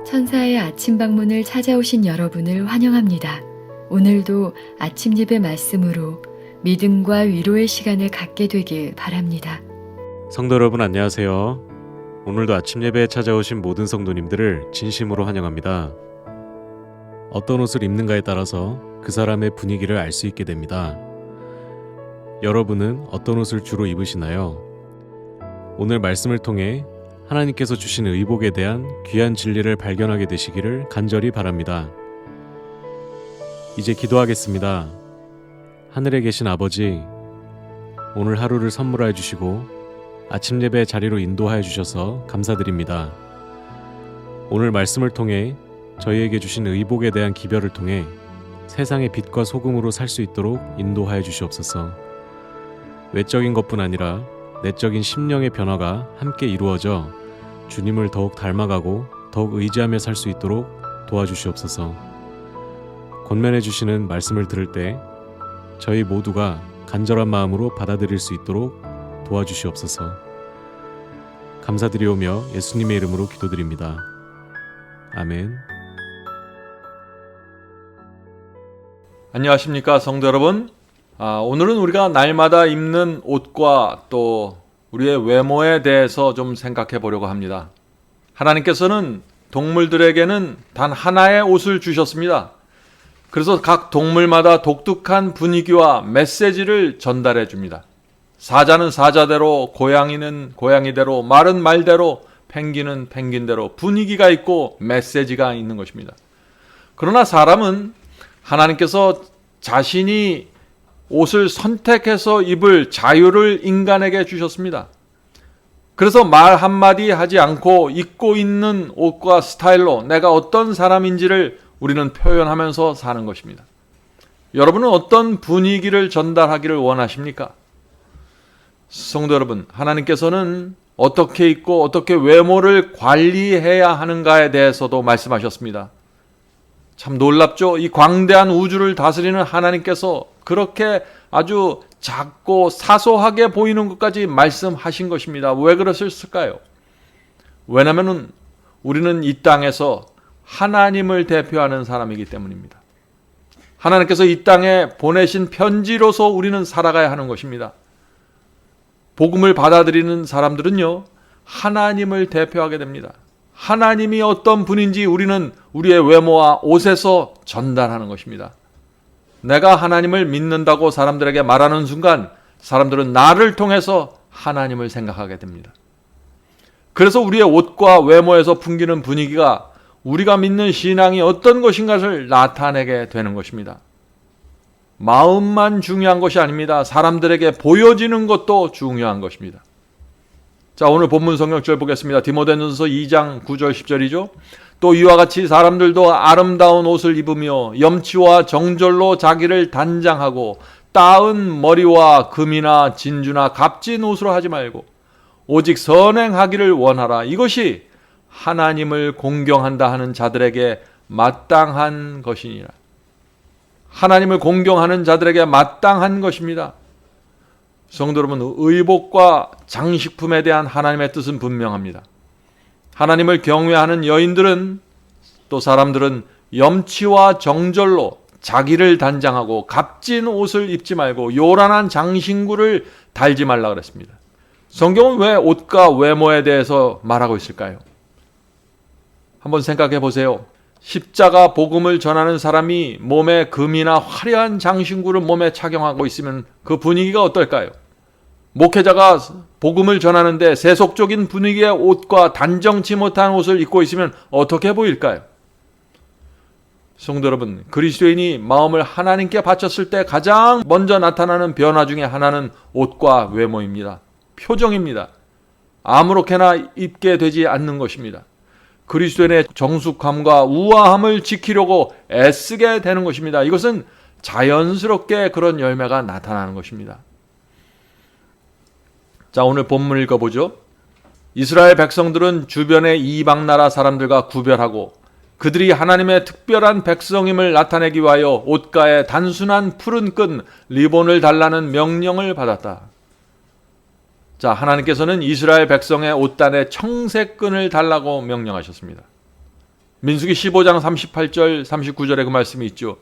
천사의 아침 방문을 찾아오신 여러분을 환영합니다. 오늘도 아침 예배 말씀으로 믿음과 위로의 시간을 갖게 되길 바랍니다. 성도 여러분 안녕하세요. 오늘도 아침 예배에 찾아오신 모든 성도님들을 진심으로 환영합니다. 어떤 옷을 입는가에 따라서 그 사람의 분위기를 알 수 있게 됩니다. 여러분은 어떤 옷을 주로 입으시나요? 오늘 말씀을 통해 하나님께서 주신 의복에 대한 귀한 진리를 발견하게 되시기를 간절히 바랍니다. 이제 기도하겠습니다. 하늘에 계신 아버지, 오늘 하루를 선물하여 주시고 아침 예배 자리로 인도하여 주셔서 감사드립니다. 오늘 말씀을 통해 저희에게 주신 의복에 대한 기별을 통해 세상의 빛과 소금으로 살 수 있도록 인도하여 주시옵소서. 외적인 것뿐 아니라 내적인 심령의 변화가 함께 이루어져 주님을 더욱 닮아가고 더욱 의지하며 살 수 있도록 도와주시옵소서. 권면해 주시는 말씀을 들을 때 저희 모두가 간절한 마음으로 받아들일 수 있도록 도와주시옵소서. 감사드리오며 예수님의 이름으로 기도드립니다. 아멘. 안녕하십니까 성도 여러분. 오늘은 우리가 날마다 입는 옷과 또 우리의 외모에 대해서 좀 생각해 보려고 합니다. 하나님께서는 동물들에게는 단 하나의 옷을 주셨습니다. 그래서 각 동물마다 독특한 분위기와 메시지를 전달해 줍니다. 사자는 사자대로, 고양이는 고양이대로, 말은 말대로, 펭귄은 펭귄대로 분위기가 있고 메시지가 있는 것입니다. 그러나 사람은 하나님께서 자신이 옷을 선택해서 입을 자유를 인간에게 주셨습니다. 그래서 말 한마디 하지 않고 입고 있는 옷과 스타일로 내가 어떤 사람인지를 우리는 표현하면서 사는 것입니다. 여러분은 어떤 분위기를 전달하기를 원하십니까? 성도 여러분, 하나님께서는 어떻게 입고 어떻게 외모를 관리해야 하는가에 대해서도 말씀하셨습니다. 참 놀랍죠? 이 광대한 우주를 다스리는 하나님께서 그렇게 아주 작고 사소하게 보이는 것까지 말씀하신 것입니다. 왜 그러셨을까요? 왜냐하면 우리는 이 땅에서 하나님을 대표하는 사람이기 때문입니다. 하나님께서 이 땅에 보내신 편지로서 우리는 살아가야 하는 것입니다. 복음을 받아들이는 사람들은요, 하나님을 대표하게 됩니다. 하나님이 어떤 분인지 우리는 우리의 외모와 옷에서 전달하는 것입니다. 내가 하나님을 믿는다고 사람들에게 말하는 순간 사람들은 나를 통해서 하나님을 생각하게 됩니다. 그래서 우리의 옷과 외모에서 풍기는 분위기가 우리가 믿는 신앙이 어떤 것인가를 나타내게 되는 것입니다. 마음만 중요한 것이 아닙니다. 사람들에게 보여지는 것도 중요한 것입니다. 자, 오늘 본문 성경절 보겠습니다. 디모데전서 2장 9절 10절이죠. 또 이와 같이 사람들도 아름다운 옷을 입으며 염치와 정절로 자기를 단장하고 따은 머리와 금이나 진주나 값진 옷으로 하지 말고 오직 선행하기를 원하라. 이것이 하나님을 공경한다 하는 자들에게 마땅한 것이니라. 하나님을 공경하는 자들에게 마땅한 것입니다. 성도 여러분, 의복과 장식품에 대한 하나님의 뜻은 분명합니다. 하나님을 경외하는 여인들은 또 사람들은 염치와 정절로 자기를 단장하고 값진 옷을 입지 말고 요란한 장신구를 달지 말라 그랬습니다. 성경은 왜 옷과 외모에 대해서 말하고 있을까요? 한번 생각해 보세요. 십자가 복음을 전하는 사람이 몸에 금이나 화려한 장신구를 몸에 착용하고 있으면 그 분위기가 어떨까요? 목회자가 복음을 전하는데 세속적인 분위기의 옷과 단정치 못한 옷을 입고 있으면 어떻게 보일까요? 성도 여러분, 그리스도인이 마음을 하나님께 바쳤을 때 가장 먼저 나타나는 변화 중에 하나는 옷과 외모입니다. 표정입니다. 아무렇게나 입게 되지 않는 것입니다. 그리스도인의 정숙함과 우아함을 지키려고 애쓰게 되는 것입니다. 이것은 자연스럽게 그런 열매가 나타나는 것입니다. 자, 오늘 본문 읽어보죠. 이스라엘 백성들은 주변의 이방 나라 사람들과 구별하고 그들이 하나님의 특별한 백성임을 나타내기 위하여 옷가에 단순한 푸른 끈 리본을 달라는 명령을 받았다. 자, 하나님께서는 이스라엘 백성의 옷단에 청색끈을 달라고 명령하셨습니다. 민수기 15장 38절 39절에 그 말씀이 있죠.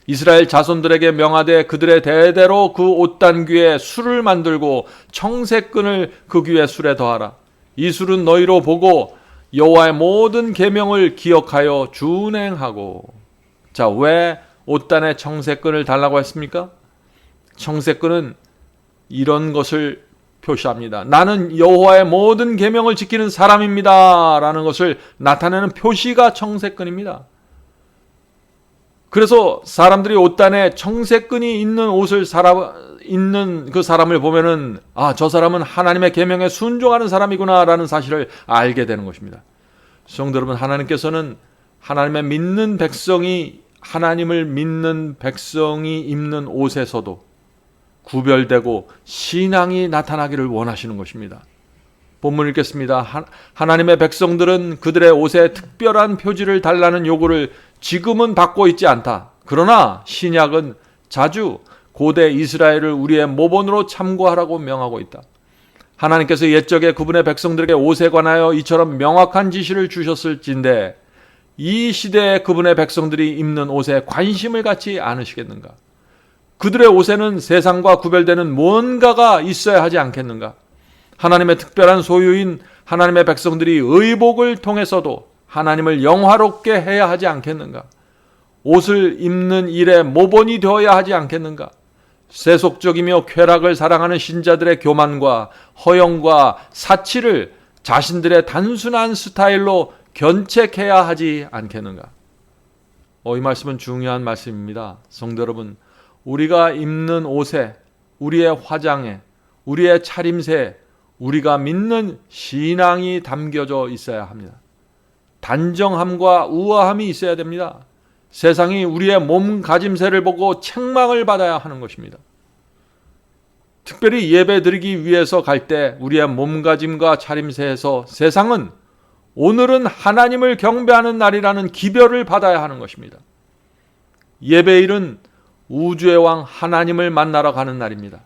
이스라엘 자손들에게 명하되 그들의 대대로 그 옷단 귀에 술을 만들고 청색끈을 그 귀에 술에 더하라. 이 술은 너희로 보고 여호와의 모든 계명을 기억하여 준행하고. 자, 왜 옷단에 청색끈을 달라고 했습니까? 청색끈은 이런 것을 표시합니다. 나는 여호와의 모든 계명을 지키는 사람입니다 라는 것을 나타내는 표시가 청색끈입니다. 그래서 사람들이 옷단에 청색끈이 있는 옷을 입는 그 사람을 보면은 저 사람은 하나님의 계명에 순종하는 사람이구나 라는 사실을 알게 되는 것입니다. 성도 여러분, 하나님께서는 하나님을 믿는 백성이 입는 옷에서도 구별되고 신앙이 나타나기를 원하시는 것입니다. 본문 읽겠습니다. 하나님의 백성들은 그들의 옷에 특별한 표지를 달라는 요구를 지금은 받고 있지 않다. 그러나 신약은 자주 고대 이스라엘을 우리의 모본으로 참고하라고 명하고 있다. 하나님께서 옛적에 그분의 백성들에게 옷에 관하여 이처럼 명확한 지시를 주셨을진데 이 시대에 그분의 백성들이 입는 옷에 관심을 갖지 않으시겠는가? 그들의 옷에는 세상과 구별되는 뭔가가 있어야 하지 않겠는가? 하나님의 특별한 소유인 하나님의 백성들이 의복을 통해서도 하나님을 영화롭게 해야 하지 않겠는가? 옷을 입는 일에 모본이 되어야 하지 않겠는가? 세속적이며 쾌락을 사랑하는 신자들의 교만과 허영과 사치를 자신들의 단순한 스타일로 견책해야 하지 않겠는가? 이 말씀은 중요한 말씀입니다. 성도 여러분, 우리가 입는 옷에, 우리의 화장에, 우리의 차림새에 우리가 믿는 신앙이 담겨져 있어야 합니다. 단정함과 우아함이 있어야 됩니다. 세상이 우리의 몸가짐새를 보고 책망을 받아야 하는 것입니다. 특별히 예배 드리기 위해서 갈 때 우리의 몸가짐과 차림새에서 세상은 오늘은 하나님을 경배하는 날이라는 기별을 받아야 하는 것입니다. 예배일은 우주의 왕 하나님을 만나러 가는 날입니다.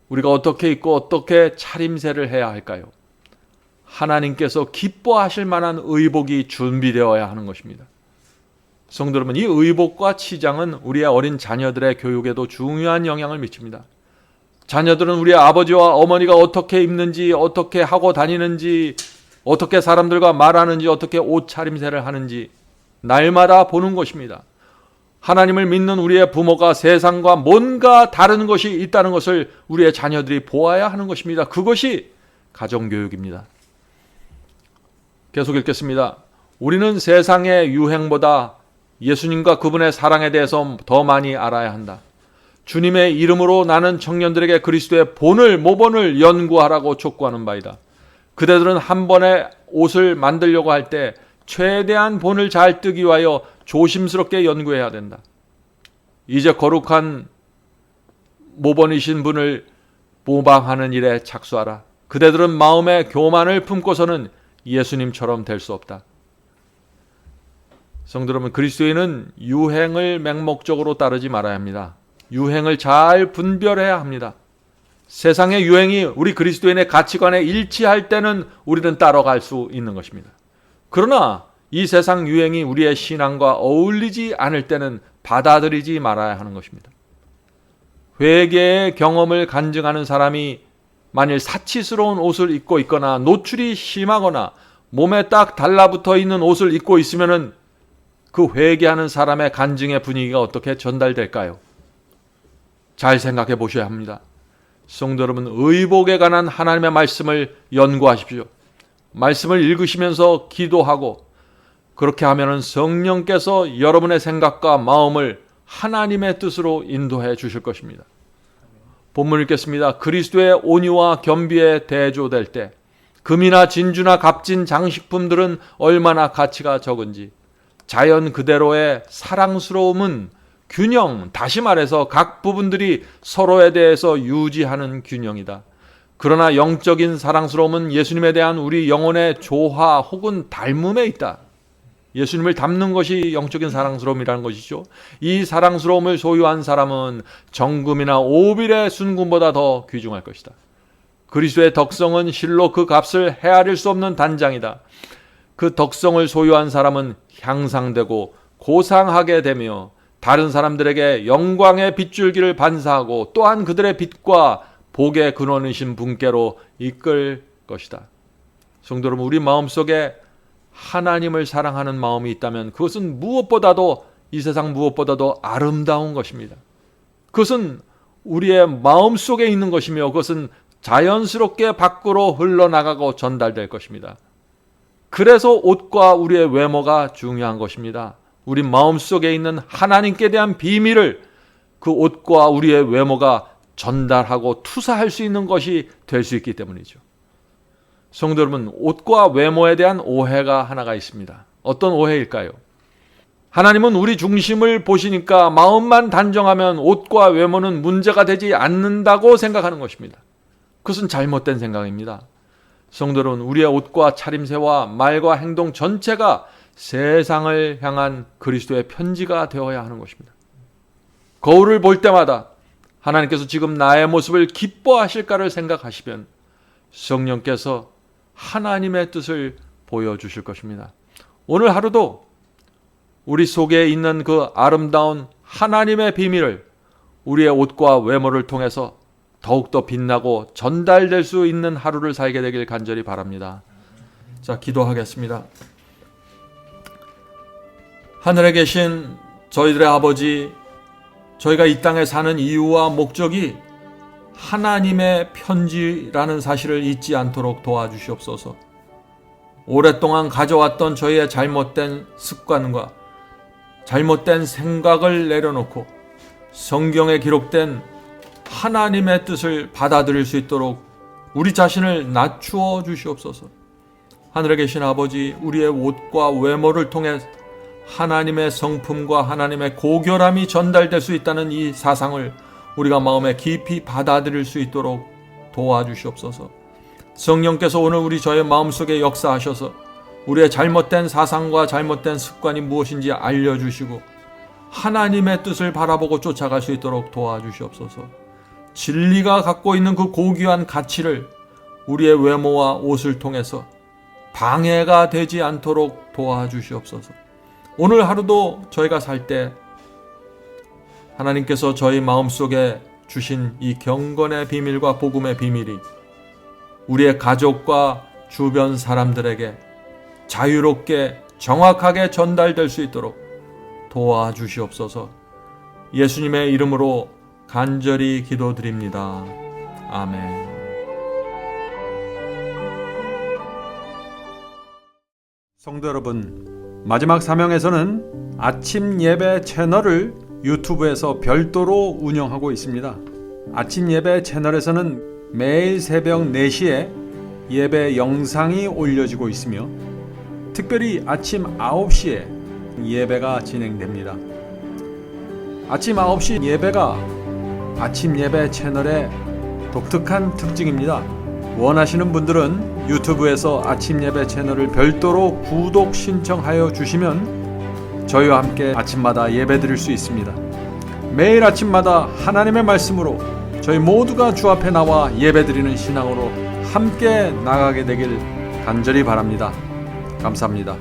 우리가 어떻게 입고 어떻게 차림새를 해야 할까요? 하나님께서 기뻐하실 만한 의복이 준비되어야 하는 것입니다. 성도 여러분, 이 의복과 치장은 우리의 어린 자녀들의 교육에도 중요한 영향을 미칩니다. 자녀들은 우리 아버지와 어머니가 어떻게 입는지, 어떻게 하고 다니는지, 어떻게 사람들과 말하는지, 어떻게 옷차림새를 하는지 날마다 보는 것입니다. 하나님을 믿는 우리의 부모가 세상과 뭔가 다른 것이 있다는 것을 우리의 자녀들이 보아야 하는 것입니다. 그것이 가정교육입니다. 계속 읽겠습니다. 우리는 세상의 유행보다 예수님과 그분의 사랑에 대해서 더 많이 알아야 한다. 주님의 이름으로 나는 청년들에게 그리스도의 모본을 연구하라고 촉구하는 바이다. 그대들은 한 번에 옷을 만들려고 할 때 최대한 본을 잘 뜨기 위하여 조심스럽게 연구해야 된다. 이제 거룩한 모본이신 분을 모방하는 일에 착수하라. 그대들은 마음의 교만을 품고서는 예수님처럼 될 수 없다. 성도 여러분, 그리스도인은 유행을 맹목적으로 따르지 말아야 합니다. 유행을 잘 분별해야 합니다. 세상의 유행이 우리 그리스도인의 가치관에 일치할 때는 우리는 따라갈 수 있는 것입니다. 그러나 이 세상 유행이 우리의 신앙과 어울리지 않을 때는 받아들이지 말아야 하는 것입니다. 회개의 경험을 간증하는 사람이 만일 사치스러운 옷을 입고 있거나 노출이 심하거나 몸에 딱 달라붙어 있는 옷을 입고 있으면은 그 회개하는 사람의 간증의 분위기가 어떻게 전달될까요? 잘 생각해 보셔야 합니다. 성도 여러분, 의복에 관한 하나님의 말씀을 연구하십시오. 말씀을 읽으시면서 기도하고 그렇게 하면은 성령께서 여러분의 생각과 마음을 하나님의 뜻으로 인도해 주실 것입니다. 본문 읽겠습니다. 그리스도의 온유와 겸비에 대조될 때 금이나 진주나 값진 장식품들은 얼마나 가치가 적은지 자연 그대로의 사랑스러움은 균형, 다시 말해서 각 부분들이 서로에 대해서 유지하는 균형이다. 그러나 영적인 사랑스러움은 예수님에 대한 우리 영혼의 조화 혹은 닮음에 있다. 예수님을 닮는 것이 영적인 사랑스러움이라는 것이죠. 이 사랑스러움을 소유한 사람은 정금이나 오빌의 순금보다 더 귀중할 것이다. 그리스도의 덕성은 실로 그 값을 헤아릴 수 없는 단장이다. 그 덕성을 소유한 사람은 향상되고 고상하게 되며 다른 사람들에게 영광의 빗줄기를 반사하고 또한 그들의 빛과 복의 근원이신 분께로 이끌 것이다. 성도 여러분, 우리 마음속에 하나님을 사랑하는 마음이 있다면 그것은 무엇보다도, 이 세상 무엇보다도 아름다운 것입니다. 그것은 우리의 마음속에 있는 것이며 그것은 자연스럽게 밖으로 흘러나가고 전달될 것입니다. 그래서 옷과 우리의 외모가 중요한 것입니다. 우리 마음속에 있는 하나님께 대한 비밀을 그 옷과 우리의 외모가 전달하고 투사할 수 있는 것이 될 수 있기 때문이죠. 성도 여러분, 옷과 외모에 대한 오해가 하나가 있습니다. 어떤 오해일까요? 하나님은 우리 중심을 보시니까 마음만 단정하면 옷과 외모는 문제가 되지 않는다고 생각하는 것입니다. 그것은 잘못된 생각입니다. 성도 여러분, 우리의 옷과 차림새와 말과 행동 전체가 세상을 향한 그리스도의 편지가 되어야 하는 것입니다. 거울을 볼 때마다 하나님께서 지금 나의 모습을 기뻐하실까를 생각하시면 성령께서 하나님의 뜻을 보여주실 것입니다. 오늘 하루도 우리 속에 있는 그 아름다운 하나님의 비밀을 우리의 옷과 외모를 통해서 더욱더 빛나고 전달될 수 있는 하루를 살게 되길 간절히 바랍니다. 자, 기도하겠습니다. 하늘에 계신 저희들의 아버지, 저희가 이 땅에 사는 이유와 목적이 하나님의 편지라는 사실을 잊지 않도록 도와주시옵소서. 오랫동안 가져왔던 저희의 잘못된 습관과 잘못된 생각을 내려놓고 성경에 기록된 하나님의 뜻을 받아들일 수 있도록 우리 자신을 낮추어 주시옵소서. 하늘에 계신 아버지, 우리의 옷과 외모를 통해 하나님의 성품과 하나님의 고결함이 전달될 수 있다는 이 사상을 우리가 마음에 깊이 받아들일 수 있도록 도와주시옵소서. 성령께서 오늘 저의 마음속에 역사하셔서 우리의 잘못된 사상과 잘못된 습관이 무엇인지 알려주시고 하나님의 뜻을 바라보고 쫓아갈 수 있도록 도와주시옵소서. 진리가 갖고 있는 그 고귀한 가치를 우리의 외모와 옷을 통해서 방해가 되지 않도록 도와주시옵소서. 오늘 하루도 저희가 살 때 하나님께서 저희 마음속에 주신 이 경건의 비밀과 복음의 비밀이 우리의 가족과 주변 사람들에게 자유롭게 정확하게 전달될 수 있도록 도와주시옵소서. 예수님의 이름으로 간절히 기도드립니다. 아멘. 성도 여러분, 마지막 사명에서는 아침 예배 채널을 유튜브에서 별도로 운영하고 있습니다. 아침 예배 채널에서는 매일 새벽 4시에 예배 영상이 올려지고 있으며 특별히 아침 9시에 예배가 진행됩니다. 아침 9시 예배가 아침 예배 채널의 독특한 특징입니다. 원하시는 분들은 유튜브에서 아침 예배 채널을 별도로 구독 신청하여 주시면 저희와 함께 아침마다 예배 드릴 수 있습니다. 매일 아침마다 하나님의 말씀으로 저희 모두가 주 앞에 나와 예배 드리는 신앙으로 함께 나가게 되길 간절히 바랍니다. 감사합니다.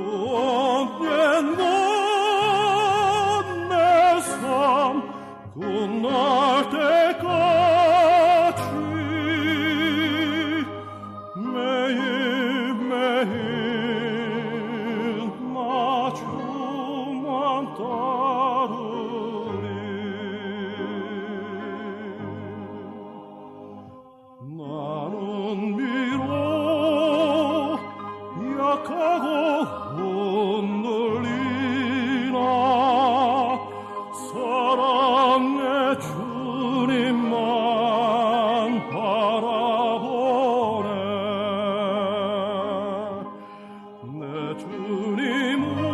언젠가 내 삶 끝날 때까지 매일매일 나 주만 따르리. 나는 비록 약하고 흔들리나 사랑의 주님만 바라보네. 내 주님은